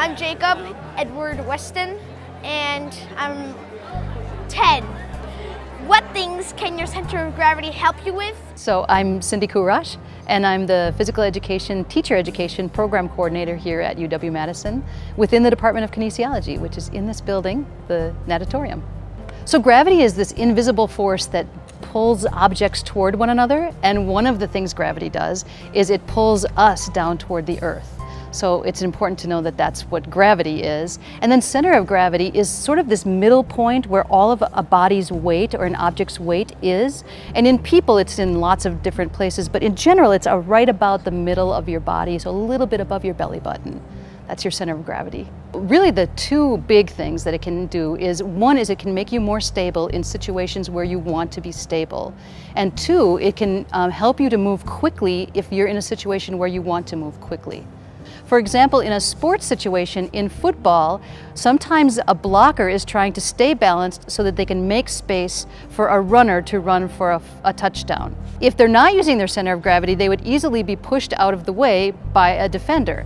I'm Jacob Edward Weston, and I'm 10. What things can your center of gravity help you with? So I'm Cindy Courage, and I'm the Physical Education, Teacher Education Program Coordinator here at UW-Madison within the Department of Kinesiology, which is in this building, the natatorium. So gravity is this invisible force that pulls objects toward one another, and one of the things gravity does is it pulls us down toward the earth. So it's important to know that that's what gravity is. And then center of gravity is sort of this middle point where all of a body's weight or an object's weight is. And in people, it's in lots of different places, but in general, it's right about the middle of your body, so a little bit above your belly button. That's your center of gravity. Really, the two big things that it can do is, one is it can make you more stable in situations where you want to be stable. And two, it can help you to move quickly if you're in a situation where you want to move quickly. For example, in a sports situation, in football, sometimes a blocker is trying to stay balanced so that they can make space for a runner to run for a touchdown. If they're not using their center of gravity, they would easily be pushed out of the way by a defender.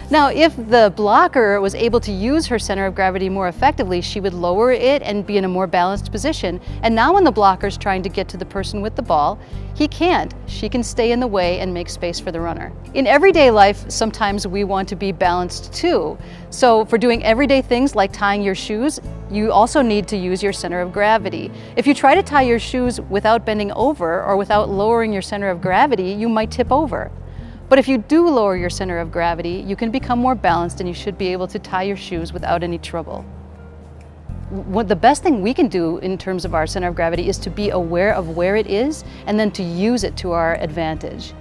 Now, if the blocker was able to use her center of gravity more effectively, she would lower it and be in a more balanced position. And now when the blocker's trying to get to the person with the ball, he can't. She can stay in the way and make space for the runner. In everyday life, sometimes we want to be balanced too. So for doing everyday things like tying your shoes, you also need to use your center of gravity. If you try to tie your shoes without bending over or without lowering your center of gravity, you might tip over. But if you do lower your center of gravity, you can become more balanced and you should be able to tie your shoes without any trouble. The best thing we can do in terms of our center of gravity is to be aware of where it is and then to use it to our advantage.